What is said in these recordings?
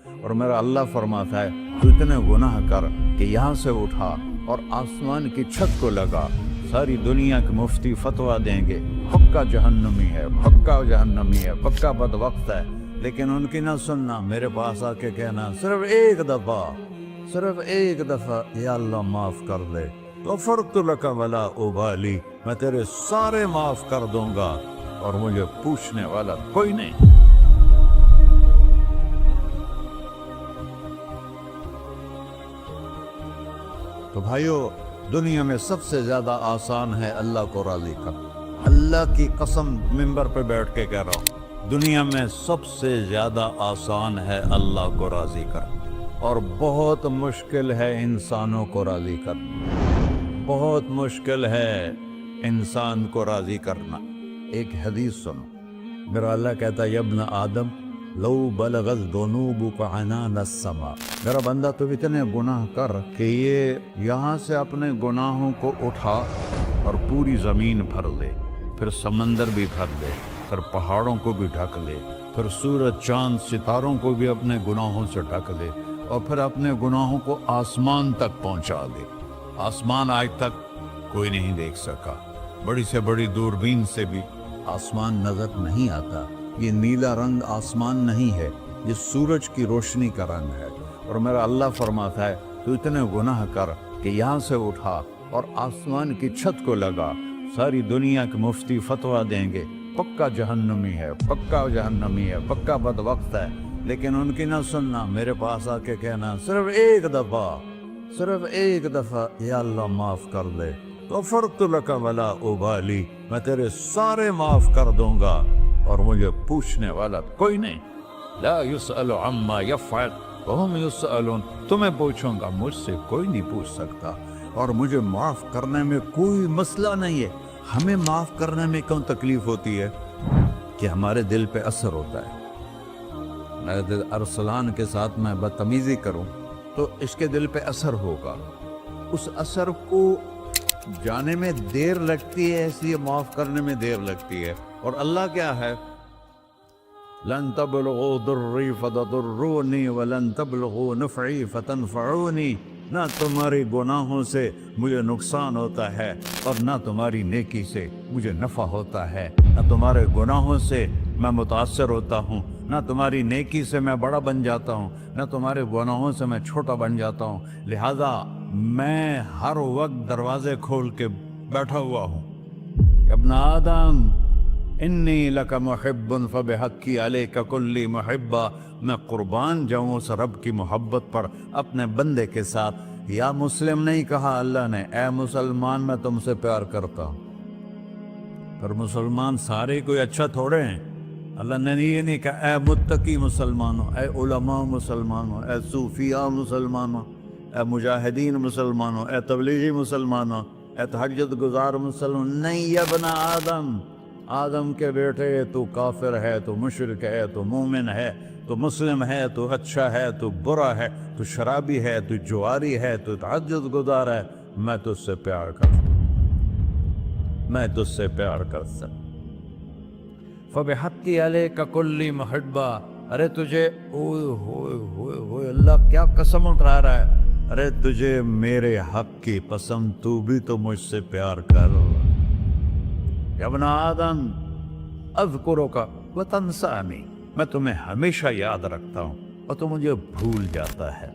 اور میرا اللہ فرماتا ہے تو اتنے گناہ کر کہ یہاں سے اٹھا اور آسمان کی چھت کو لگا، ساری دنیا کے مفتی فتویٰ دیں گے پکا جہنمی ہے، پکا جہنمی ہے، پکا بدبخت ہے، لیکن ان کی نہ سننا، میرے پاس آ کے کہنا صرف ایک دفعہ یا اللہ معاف کر دے، غفرت لک ولا ابالی، میں تیرے سارے معاف کر دوں گا اور مجھے پوچھنے والا کوئی نہیں۔ تو بھائیو، دنیا میں سب سے زیادہ آسان ہے اللہ کو راضی کرنا، اللہ کی قسم ممبر پہ بیٹھ کے کہہ رہا ہوں، دنیا میں سب سے زیادہ آسان ہے اللہ کو راضی کرنا، اور بہت مشکل ہے انسانوں کو راضی کرنا، بہت مشکل ہے انسان کو راضی کرنا۔ ایک حدیث سنو، میرا اللہ کہتا ہے یا ابن آدم لو بلغت ذنوبک عنان السماء، میرا بندہ تو اتنے گناہ کر کہ یہ یہاں سے اپنے گناہوں کو اٹھا اور پوری زمین بھر لے، پھر سمندر بھی بھر لے، پھر پہاڑوں کو بھی ڈھک لے، پھر سورج چاند ستاروں کو بھی اپنے گناہوں سے ڈھک لے، اور پھر اپنے گناہوں کو آسمان تک پہنچا دے۔ آسمان آج تک کوئی نہیں دیکھ سکا، بڑی سے بڑی دوربین سے بھی آسمان نظر نہیں آتا، یہ نیلا رنگ آسمان نہیں ہے، یہ سورج کی روشنی کا رنگ ہے۔ اور میرا اللہ فرماتا ہے تو اتنے گناہ کر کہ یہاں سے اٹھا اور آسمان کی چھت کو لگا، ساری دنیا کے مفتی فتویٰ دیں گے پکا جہنمی ہے، پکا جہنمی ہے، پکا بدبخت ہے، لیکن ان کی نہ سننا، میرے پاس آ کے کہنا صرف ایک دفعہ یا اللہ معاف کر دے، غفرت لک ولا ابالی، میں تیرے سارے معاف کر دوں گا اور مجھے پوچھنے والا کوئی نہیں۔ لا يسأل عما يفعل وهم يسألون، تمہیں پوچھوں گا، مجھ سے کوئی نہیں پوچھ سکتا، اور مجھے معاف کرنے میں کوئی مسئلہ نہیں ہے۔ ہمیں معاف کرنے میں کیوں تکلیف ہوتی ہے؟ کہ ہمارے دل پہ اثر ہوتا ہے۔ میں ارسلان کے ساتھ میں بدتمیزی کروں تو اس کے دل پہ اثر ہوگا، اس اثر کو جانے میں دیر لگتی ہے، اس لیے معاف کرنے میں دیر لگتی ہے۔ اور اللہ کیا ہے؟ لن تبلغوا ضری فتضرونی ولن تبلغوا نفعی فتنفعونی، نہ تمہاری گناہوں سے مجھے نقصان ہوتا ہے اور نہ تمہاری نیکی سے مجھے نفع ہوتا ہے، نہ تمہارے گناہوں سے میں متاثر ہوتا ہوں، نہ تمہاری نیکی سے میں بڑا بن جاتا ہوں، نہ تمہارے گناہوں سے میں چھوٹا بن جاتا ہوں، لہذا میں ہر وقت دروازے کھول کے بیٹھا ہوا ہوں۔ ابن آدم انی لک محب فبحقی علیک کلی محبہ، میں قربان جاؤں اس رب کی محبت پر اپنے بندے کے ساتھ۔ یا مسلم نہیں کہا اللہ نے، اے مسلمان میں تم سے پیار کرتا ہوں۔ پر مسلمان سارے کوئی اچھا تھوڑے ہیں، اللہ نے یہ نہیں کہا اے متقی مسلمانوں، اے علماء مسلمانوں، اے صوفیاء مسلمانوں، اے مجاہدین مسلمانوں، اے تبلیغی مسلمانوں، اے تہجد گزار مسلمان، نہیں یا ابن آدم، آدم کے بیٹے، تو کافر ہے، تو مشرک ہے، تو مومن ہے، تو مسلم ہے، تو اچھا ہے، تو برا ہے، تو شرابی ہے، تو جواری ہے، تو تہجد گزار ہے، میں تجھ سے پیار کرتا ہوں، میں تجھ سے پیار کرتا ہوں۔ فبحقی علیک کلی محبہ، ارے تجھے اوئے ہوئے ہوئے ہوئے، اللہ کیا قسم اٹھا رہا ہے، ارے تجھے میرے حق کی قسم، تو بھی تو مجھ سے پیار کر۔ یا ابن آدم اذکرک وتنسانی، میں تمہیں ہمیشہ یاد رکھتا ہوں اور تو مجھے بھول جاتا ہے۔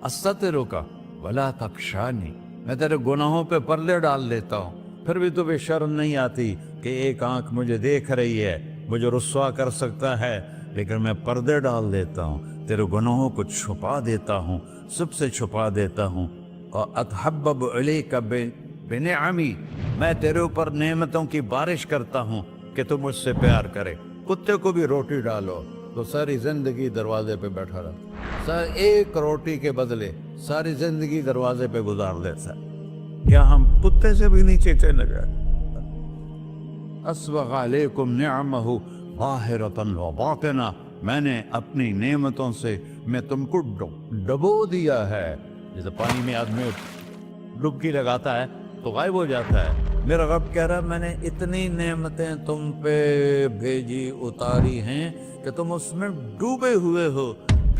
استترک ولا تخشانی، میں تیرے گناہوں پہ پردے ڈال دیتا ہوں، پھر بھی تمہیں شرم نہیں آتی کہ ایک آنکھ مجھے دیکھ رہی ہے، مجھے رسوا کر سکتا ہے، لیکن میں پردے ڈال دیتا ہوں، تیرے گناہوں کو چھپا دیتا ہوں، سب سے چھپا دیتا ہوں۔ اور اتحبب علیک بنعمی، میں تیرے اوپر نعمتوں کی بارش کرتا ہوں کہ تو مجھ سے پیار کرے۔ کتے کو بھی روٹی ڈالو تو ساری زندگی دروازے پہ بیٹھا رہتا، ایک روٹی کے بدلے ساری زندگی دروازے پہ گزار دیتا ہے۔ کیا ہم کتے سے بھی نیچے چلے گئے؟ اسبغ علیکم نعمہ ظاہرۃ و باطنہ، میں نے اپنی نعمتوں سے میں تم کو ڈبو دیا ہے، جیسے پانی میں آدمی ڈبکی لگاتا ہے تو غائب ہو جاتا ہے۔ میرا رب کہہ رہا ہے میں نے اتنی نعمتیں تم پہ بھیجی، اتاری ہیں کہ تم اس میں ڈوبے ہوئے ہو،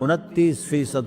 29%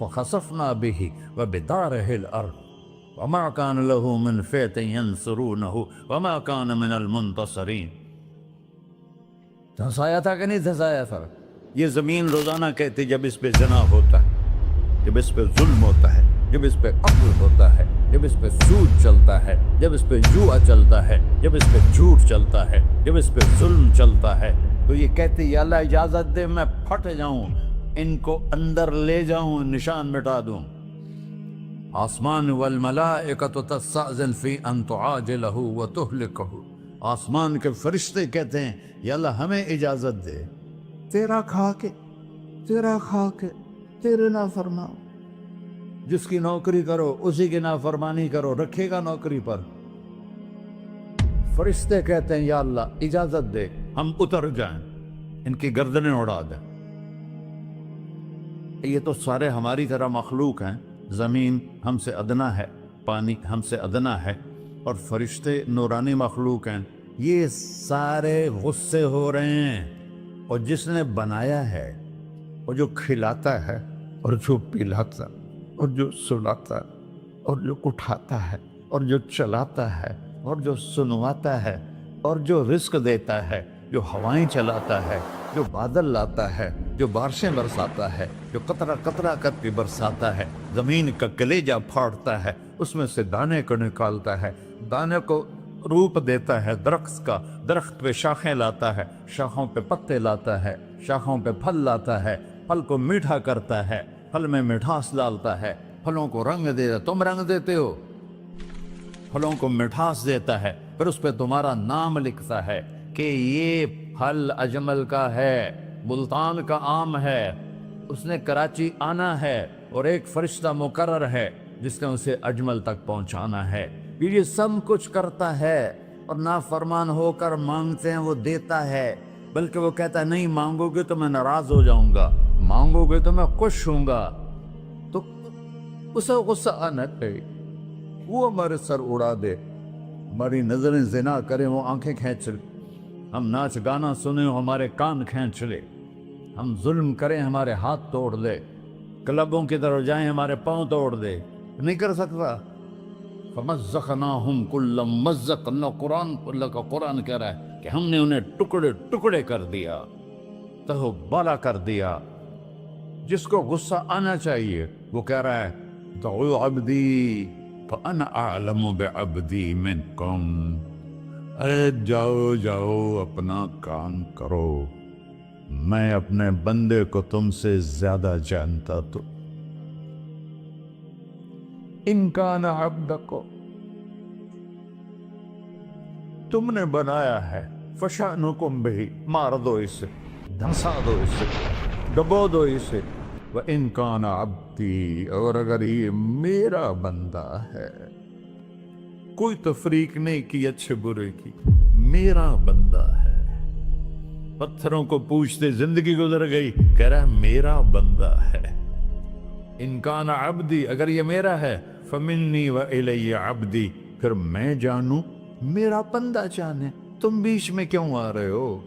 فخسفنا به وبداره الأرض وما كان له من فئة ينصرونه وما كان من المنتصرين. دھنسایا تھا کہ نہیں دھنسایا تھا؟ یہ زمین روزانہ کہتی جب اس پہ زنا ہوتا ہے، جب اس پہ ظلم ہوتا ہے، جب اس پہ قتل ہوتا ہے، جب اس پہ سود چلتا ہے، جب اس پہ جوا چلتا ہے، جب اس پہ جھوٹ چلتا ہے، جب اس پہ ظلم چلتا ہے، تو یہ کہتے یا اللہ اجازت دے میں پھٹ جاؤں، ان کو اندر لے جاؤں، نشان مٹا دوں. آسمان والملائکۃ تستأذن فی ان تعاجلہ وتہلکہ. آسمان کے فرشتے کہتے ہیں یا اللہ ہمیں اجازت دے، تیرا کھا کے تیرے نافرمان، جس کی نوکری کرو اسی کی نافرمانی کرو، رکھے گا نوکری پر. فرشتے کہتے ہیں یا اللہ اجازت دے ہم اتر جائیں، ان کی گردنیں اڑا دیں. یہ تو سارے ہماری طرح مخلوق ہیں، زمین ہم سے ادنا ہے، پانی ہم سے ادنا ہے، اور فرشتے نورانی مخلوق ہیں. یہ سارے غصے ہو رہے ہیں، اور جس نے بنایا ہے، اور جو کھلاتا ہے، اور جو پلاتا، اور جو سلاتا، اور جو اٹھاتا ہے، اور جو چلاتا ہے، اور جو سنواتا ہے، اور جو رزق دیتا ہے، جو ہوائیں چلاتا ہے، جو بادل لاتا ہے، جو بارشیں برساتا ہے، جو قطرہ قطرہ کر کے برساتا ہے، زمین کا کلیجہ پھاڑتا ہے، اس میں سے دانے کو نکالتا ہے، دانے کو روپ دیتا ہے درخت کا، درخت پہ شاخیں لاتا ہے، شاخوں پہ پتے لاتا ہے، شاخوں پہ پھل لاتا ہے، پھل کو میٹھا کرتا ہے، پھل میں مٹھاس ڈالتا ہے، پھلوں کو رنگ دیتا. تم رنگ دیتے ہو، پھلوں کو مٹھاس دیتا ہے، پھر اس پہ تمہارا نام لکھتا ہے کہ یہ پھل اجمل کا ہے، ملتان کا آم ہے، اس نے کراچی آنا ہے، اور ایک فرشتہ مقرر ہے جس نے اسے اجمل تک پہنچانا ہے. یہ سب کچھ کرتا ہے، اور نافرمان ہو کر مانگتے ہیں وہ دیتا ہے، بلکہ وہ کہتا ہے نہیں مانگو گے تو میں ناراض ہو جاؤں گا، مانگو گے تو میں خوش ہوں گا. تو اسے غصہ آنا چاہیے، وہ ہمارے سر اڑا دے، ہماری نظریں زنا کریں وہ آنکھیں کھینچ لے، ہم ناچ گانا سنیں ہمارے کان کھینچ لے، ہم ظلم کریں ہمارے ہاتھ توڑ دے، کلبوں کی طرف جائیں ہمارے پاؤں توڑ دے. نہیں کر سکتا. فَمَزَّقْنَاهُمْ كُلَّ مُمَزَّقٍ. اللہ کا قرآن کہہ رہا ہے کہ ہم نے انہیں ٹکڑے ٹکڑے کر دیا، تہو بالا کر دیا. جس کو غصہ آنا چاہیے وہ کہہ رہا ہے دعوا عبدی فانا اعلم بعبدی منکم. ارے جاؤ جاؤ اپنا کام کرو، میں اپنے بندے کو تم سے زیادہ جانتا. تو ان کان عبدکو، تم نے بنایا ہے، فشانکم بہی، مار دو اسے، دھنسا دو اسے، ڈبو دو اسے. وَإِن كَانَ عَبْدِي، اور اگر یہ میرا بندہ ہے، کوئی تفریق نہیں کی اچھے برے کی، میرا بندہ ہے. پتھروں کو پوچھتے زندگی گزر گئی، کہہ رہا ہے میرا بندہ ہے. ان کان عبدی، اگر یہ میرا ہے، فمنی والی عبدی، پھر میں جانوں میرا بندہ جانے. تم بیچ میں کیوں آ رہے ہو؟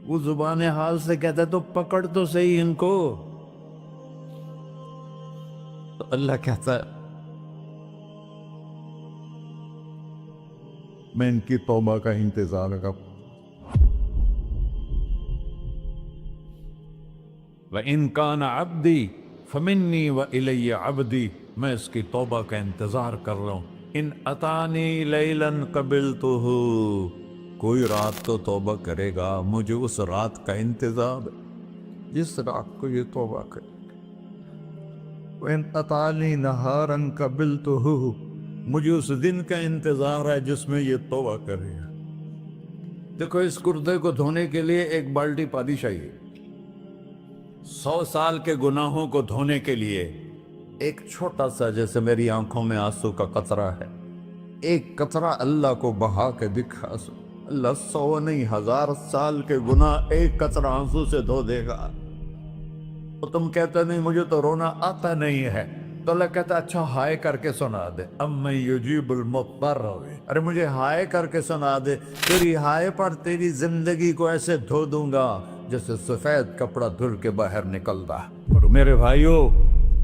وہ زبان حال سے کہتا ہے تو پکڑ تو صحیح ان کو. تو اللہ کہتا ہے میں ان کی توبہ کا انتظار کروں. وَإِن كَانَ عَبْدِي فَمِنِّي وَإِلَيَّ عَبْدِي، میں اس کی توبہ کا انتظار کر رہا ہوں. ان اتانی لیلاً قبلتہ، کوئی رات تو توبہ کرے گا، مجھے اس رات کا انتظار ہے جس رات کو یہ توبہ کرے. وَإِن أَتَانِي نَهَارًا قَبِلْتُهُ، مجھے اس دن کا انتظار ہے جس میں یہ توبہ کرے گا. دیکھو اس کردے کو دھونے کے لیے ایک بالٹی پانی چاہیے. 100 سال کے گناہوں کو دھونے کے لیے ایک چھوٹا سا، جیسے میری آنکھوں میں آنسو کا قطرہ ہے، ایک قطرہ اللہ کو بہا کے دکھا. اللہ 100 نہیں 1000 سال کے گناہ ایک قطرہ آنسو سے دھو دے گا. تو تم کہتے نہیں مجھے تو رونا آتا نہیں ہے، تو اللہ کہتا اچھا ہائے کر کے سنا دے. اَمَّن يُجِيبُ الْمُضْطَرَّ، ارے مجھے ہائے کر کے سنا دے، تیری ہائے پر تیری زندگی کو ایسے دھو دوں گا جیسے سفید کپڑا دھل کے باہر نکلتا. اور میرے بھائیو،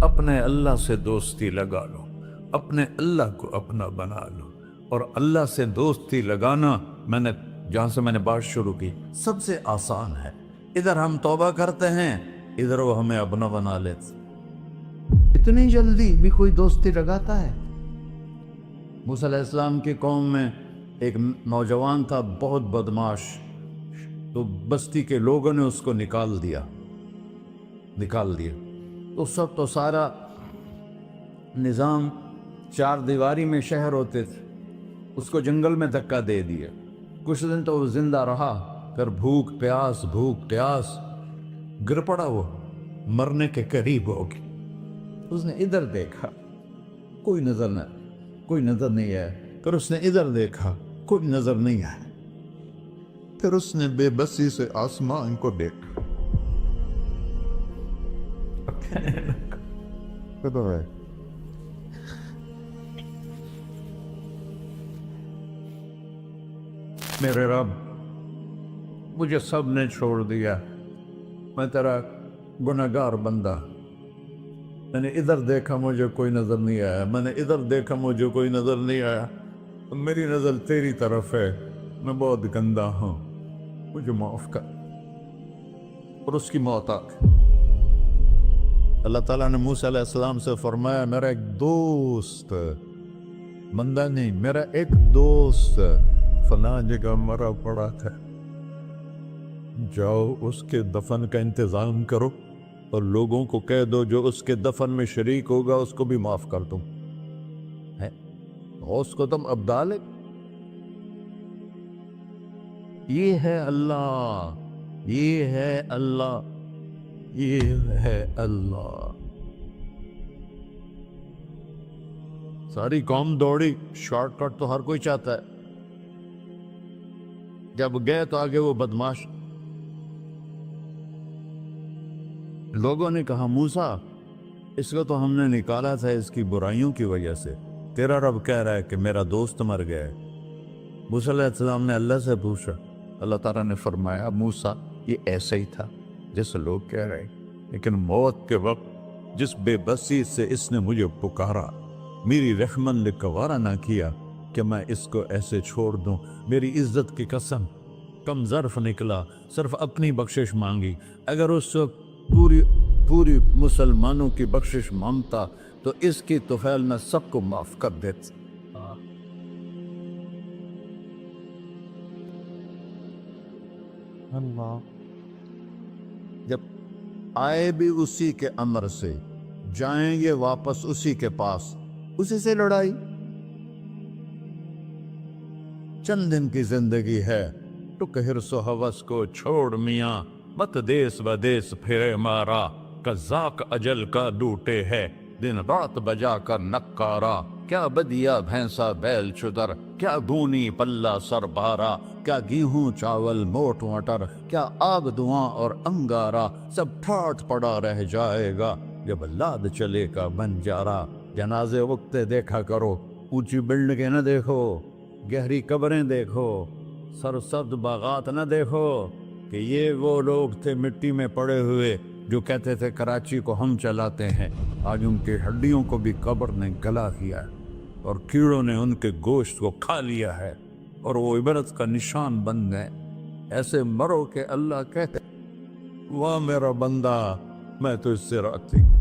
اپنے اللہ سے دوستی لگا لو، اپنے اللہ کو اپنا بنا لو۔ اور اللہ سے دوستی لگانا، جہاں سے میں نے بات شروع کی، سب سے آسان ہے۔ ادھر ہم توبہ کرتے ہیں، ادھر وہ ہمیں اپنا بنا لیتے۔ اتنی جلدی بھی کوئی دوستی لگاتا ہے؟ موسیٰ علیہ السلام کی قوم میں ایک نوجوان تھا، بہت بدماش، تو بستی کے لوگوں نے اس کو نکال دیا۔ تو سارا نظام چار دیواری میں شہر ہوتے تھے، اس کو جنگل میں دھکا دے دیا۔ کچھ دن تو وہ زندہ رہا، پھر بھوک پیاس گر پڑا، وہ مرنے کے قریب ہو گیا۔ اس نے ادھر دیکھا، کوئی نظر نہیں آیا۔ پھر اس نے ادھر دیکھا، کوئی نظر نہیں آیا۔ پھر اس نے بے بسی سے آسمان کو دیکھا۔ میرے رب، مجھے سب نے چھوڑ دیا، میں تیرا گنہگار بندہ۔ میں نے ادھر دیکھا، مجھے کوئی نظر نہیں آیا، میں نے ادھر دیکھا، مجھے کوئی نظر نہیں آیا۔ میری نظر تیری طرف ہے، میں بہت گندا ہوں، مجھے معاف کر۔ اور اس کی موت آ گئی۔ اللہ تعالیٰ نے موسیٰ علیہ السلام سے فرمایا، میرا ایک دوست، بندہ نہیں، میرا ایک دوست فلاں جگہ مرا پڑا تھا، جاؤ اس کے دفن کا انتظام کرو اور لوگوں کو کہہ دو جو اس کے دفن میں شریک ہوگا اس کو بھی معاف کر دوں۔ اس کو تم ابدال ہے۔ یہ ہے اللہ، یہ ہے اللہ، یہ ہے اللہ۔ ساری قوم دوڑی، شارٹ کٹ تو ہر کوئی چاہتا ہے۔ جب گئے تو آگے وہ بدماش، لوگوں نے کہا موسیٰ اس کو تو ہم نے نکالا تھا اس کی برائیوں کی وجہ سے، تیرا رب کہہ رہا ہے کہ میرا دوست مر گیا ہے۔ موسیٰ علیہ السلام نے اللہ سے پوچھا، اللہ تعالیٰ نے فرمایا موسیٰ یہ ایسا ہی تھا جیسے لوگ کہہ رہے ہیں، لیکن موت کے وقت جس بے بسی سے اس نے مجھے پکارا، میری رحمت نے گوارا نہ کیا کہ میں اس کو ایسے چھوڑ دوں۔ میری عزت کی قسم، کم ظرف نکلا، صرف اپنی بخشش مانگی۔ اگر اس وقت پوری مسلمانوں کی بخشش مانگتا تو اس کی طفیل میں سب کو معاف کر دیتا۔ اللہ جب آئے بھی اسی کے امر سے، جائیں گے واپس اسی کے پاس، اسی سے لڑائی۔ چند دن کی زندگی ہے، ٹک حرص و ہوس کو چھوڑ میاں، مت دیس بدیس پھرے مارا، قزاق اجل کا ڈوٹے ہے، دن رات بجا کر نکارا، کیا بدیا بھینسا بیل چدر، کیا گونی پلہ سر بارا، کیا گیہوں چاول موٹ مٹر، کیا آب دھواں اور انگارا، سب ٹھاٹھ پڑا رہ جائے گا جب لاد چلے کا بنجارا۔ جنازے وقتے دیکھا کرو، اونچی بلڈنگیں نہ دیکھو، گہری قبریں دیکھو، سرسبز باغات نہ دیکھو کہ یہ وہ لوگ تھے مٹی میں پڑے ہوئے جو کہتے تھے کراچی کو ہم چلاتے ہیں۔ آج ان کی ہڈیوں کو بھی قبر نے گلا کیا ہے اور کیڑوں نے ان کے گوشت کو کھا لیا ہے اور وہ عبرت کا نشان بن گئے۔ ایسے مرو کہ اللہ کہتے واہ میرا بندہ، میں تو اس سے راضی۔